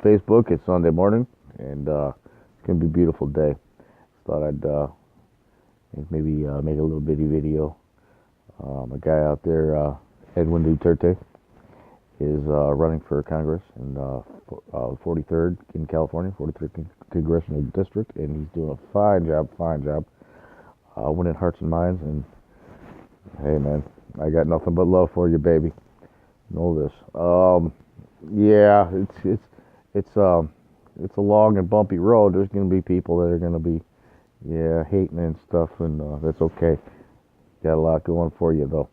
Facebook. It's Sunday morning, and it's gonna be a beautiful day. Thought I'd maybe make a little bitty video. A guy out there, Edwin Duterte, is running for Congress in 43rd in California, 43rd Congressional District, and he's doing a fine job, winning hearts and minds. And hey, man, I got nothing but love for you, baby. Know this. Yeah, it's a long and bumpy road. There's going to be people that are going to be, hating and stuff, and that's okay. Got a lot going for you, though.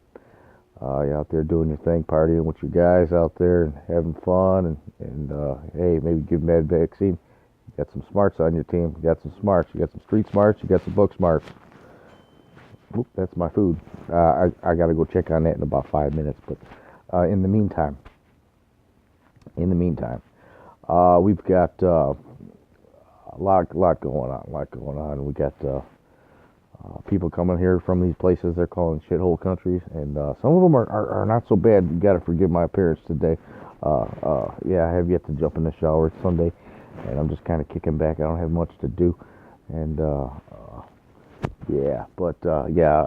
You're out there doing your thing, partying with your guys out there and having fun, and hey, maybe give them that vaccine. You got some smarts on your team. You got some smarts. You got some street smarts. You got some book smarts. Oop, that's my food. I got to go check on that in about 5 minutes. But in the meantime, we've got a lot going on. We got people coming here from these places they're calling shithole countries, and some of them are not so bad. You got to forgive my appearance today. I have yet to jump in the shower. It's Sunday, and I'm just kind of kicking back. I don't have much to do, and I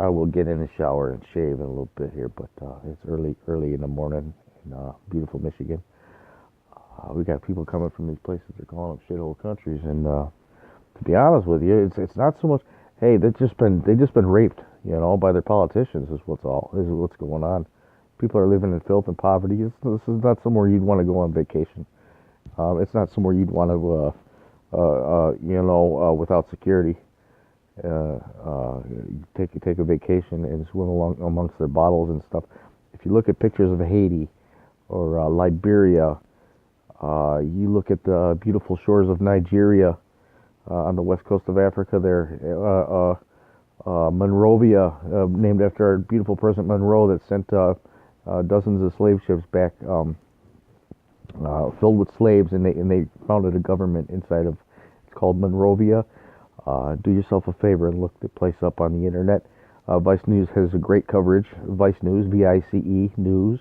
will get in the shower and shave in a little bit here. But it's early in the morning in beautiful Michigan. We got people coming from these places they're calling them shithole countries, and to be honest with you, it's not so much. Hey, they just been raped, by their politicians. Is what's going on. People are living in filth and poverty. This is not somewhere you'd want to go on vacation. It's not somewhere you'd want to, without security. Take a vacation and swim along amongst their bottles and stuff. If you look at pictures of Haiti or Liberia, you look at the beautiful shores of Nigeria. On the west coast of Africa there, Monrovia, named after our beautiful President Monroe, that sent dozens of slave ships back filled with slaves, and they founded a government inside of, it's called Monrovia. Do yourself a favor and look the place up on the internet. Vice News has a great coverage. Vice News, VICE News.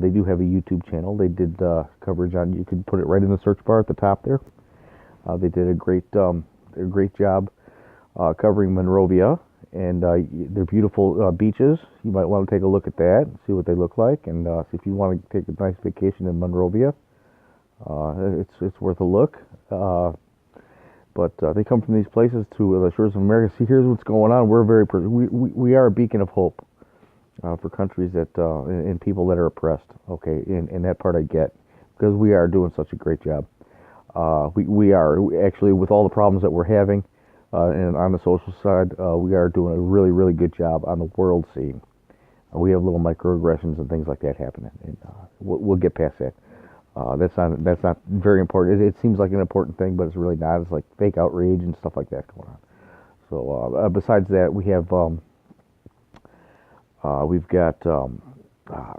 They do have a YouTube channel. They did coverage on, you can put it right in the search bar at the top there. They did a great job covering Monrovia and their beautiful beaches. You might want to take a look at that and see what they look like, and see if you want to take a nice vacation in Monrovia. It's worth a look. But they come from these places to the shores of America. See, here's what's going on. We are a beacon of hope for countries that and people that are oppressed. Okay, and that part I get, because we are doing such a great job. We are actually, with all the problems that we're having, and on the social side, we are doing a really, really good job on the world scene. We have little microaggressions and things like that happening, and we'll get past that. That's not very important. It seems like an important thing, but it's really not. It's like fake outrage and stuff like that going on. So besides that, we've got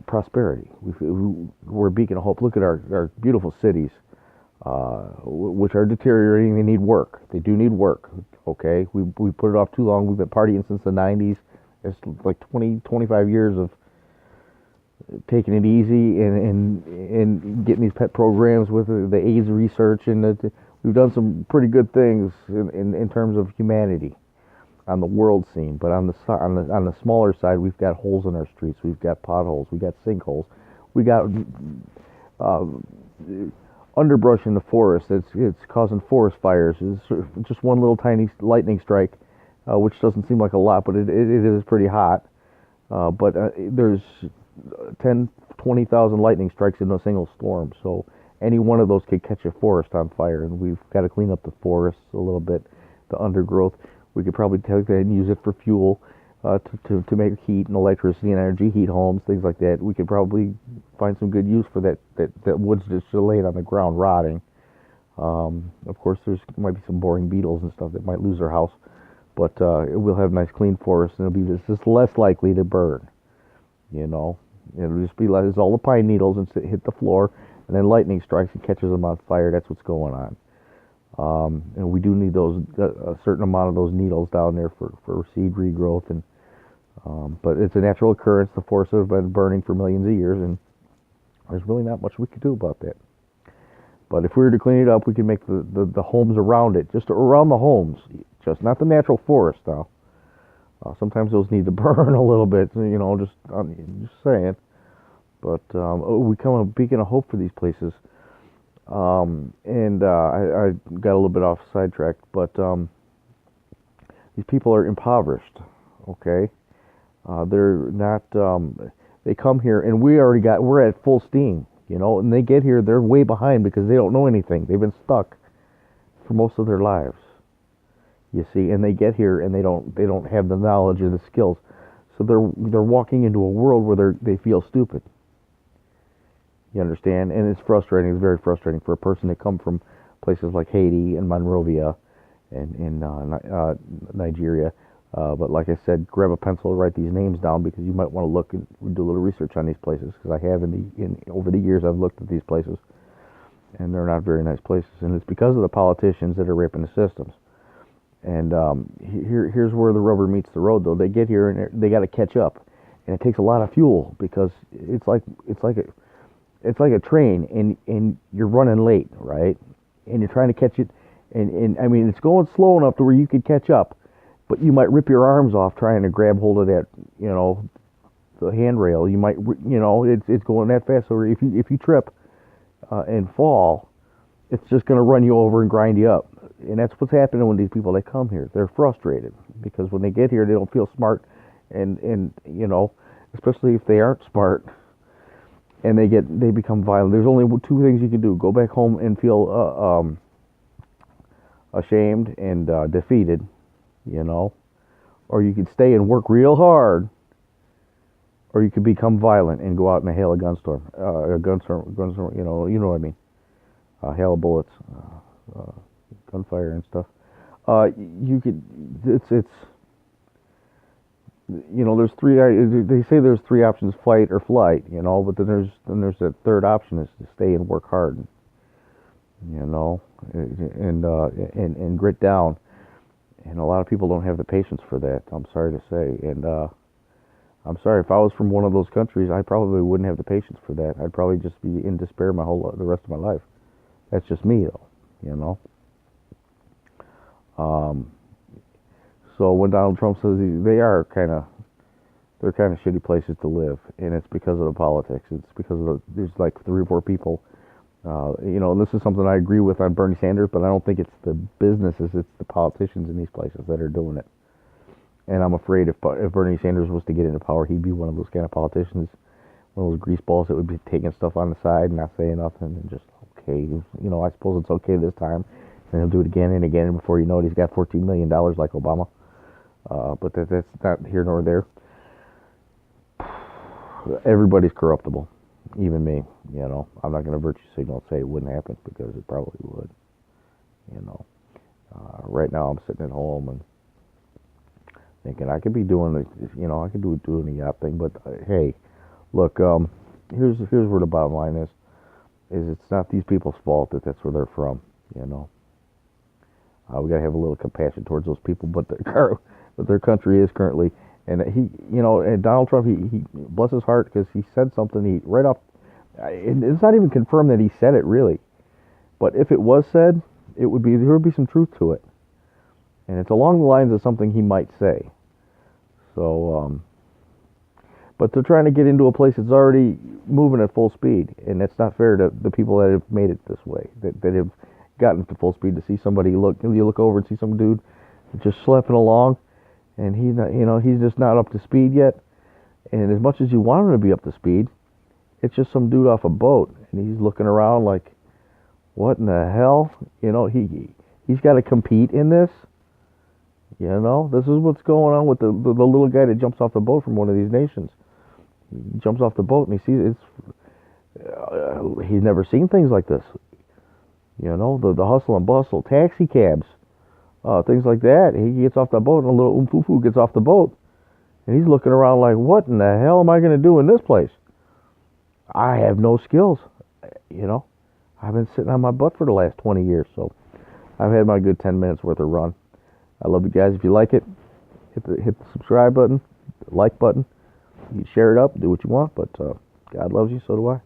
prosperity. We're a beacon of hope. Look at our beautiful cities. Which are deteriorating. They need work. They do need work. Okay, we put it off too long. We've been partying since the 90s. It's like 25 years of taking it easy and getting these pet programs with the AIDS research, and we've done some pretty good things in terms of humanity on the world scene. But on the smaller side, we've got holes in our streets. We've got potholes. We got sinkholes. We got underbrush in the forest. It's causing forest fires. It's just one little tiny lightning strike, which doesn't seem like a lot, but it is pretty hot. But there's 10, 20,000 lightning strikes in a single storm. So any one of those could catch a forest on fire, and we've got to clean up the forests a little bit, the undergrowth. We could probably take that and use it for fuel. To make heat and electricity and energy, heat homes, things like that. We could probably find some good use for that wood's just laid on the ground rotting. Of course, might be some boring beetles and stuff that might lose their house, but we'll have nice clean forests, and it'll be just less likely to burn. It'll just be like all the pine needles and hit the floor, and then lightning strikes and catches them on fire. That's what's going on. And we do need a certain amount of those needles down there for seed regrowth, and but it's a natural occurrence. The forests have been burning for millions of years, and there's really not much we could do about that. But if we were to clean it up, we could make the homes around it, just around the homes, just not the natural forest now. Sometimes those need to burn a little bit, just saying. But we come a beacon of hope for these places. I got a little bit off sidetrack, but these people are impoverished. Okay, they're not. They come here, and we're at full steam, and they get here, they're way behind because they don't know anything. They've been stuck for most of their lives, you see, and they get here and they don't have the knowledge or the skills, so they're walking into a world where they feel stupid. You understand? And it's frustrating. It's very frustrating for a person to come from places like Haiti and Monrovia and in Nigeria. But like I said, grab a pencil, write these names down, because you might want to look and do a little research on these places, because I have over the years I've looked at these places, and they're not very nice places, and it's because of the politicians that are raping the systems. And here's where the rubber meets the road, though. They get here and they got to catch up, and it takes a lot of fuel, because it's like a train, and you're running late, right? And you're trying to catch it, and I mean, it's going slow enough to where you could catch up, but you might rip your arms off trying to grab hold of that, the handrail. You might, it's going that fast. So if you trip and fall, it's just going to run you over and grind you up. And that's what's happening when these people, they come here. They're frustrated because when they get here, they don't feel smart, and especially if they aren't smart, and they become violent. There's only two things you can do: go back home and feel ashamed and defeated, or you could stay and work real hard, or you could become violent and go out and hail a gunstorm, you know what I mean, hail of bullets, gunfire and stuff. There's three. They say there's three options: fight or flight. But then there's that third option, is to stay and work hard. And grit down. And a lot of people don't have the patience for that. I'm sorry to say. And I'm sorry, if I was from one of those countries, I probably wouldn't have the patience for that. I'd probably just be in despair the rest of my life. That's just me, though. So when Donald Trump says they're kind of shitty places to live, and it's because of the politics. It's because there's like 3 or 4 people, and this is something I agree with on Bernie Sanders, but I don't think it's the businesses, it's the politicians in these places that are doing it. And I'm afraid if Bernie Sanders was to get into power, he'd be one of those kind of politicians, one of those greaseballs that would be taking stuff on the side and not saying nothing, and just, okay, I suppose it's okay this time, and he'll do it again and again, and before you know it, he's got $14 million like Obama. But that's not here nor there. Everybody's corruptible, even me. I'm not going to virtue signal and say it wouldn't happen, because it probably would. Right now I'm sitting at home and thinking I could be doing I could do doing the yacht thing, but hey, look, here's where the bottom line is it's not these people's fault that's where they're from. We got to have a little compassion towards those people, but their country is currently. And and Donald Trump, he bless his heart, because he said something right off. It's not even confirmed that he said it really, but if it was said, there would be some truth to it, and it's along the lines of something he might say. So, but they're trying to get into a place that's already moving at full speed, and that's not fair to the people that have made it this way, that have gotten to full speed. To see somebody you look over and see some dude just schlepping along, and he's just not up to speed yet. And as much as you want him to be up to speed, it's just some dude off a boat, and he's looking around like, what in the hell? He's got to compete in this. This is what's going on with the little guy that jumps off the boat from one of these nations. He jumps off the boat and he sees he's never seen things like this. The hustle and bustle, taxi cabs, things like that. He gets off the boat, and a little umfufu gets off the boat, and he's looking around like, what in the hell am I going to do in this place? I have no skills. I've been sitting on my butt for the last 20 years, so I've had my good 10 minutes worth of run. I love you guys. If you like it, hit the subscribe button, the like button. You can share it up, do what you want, but God loves you, so do I.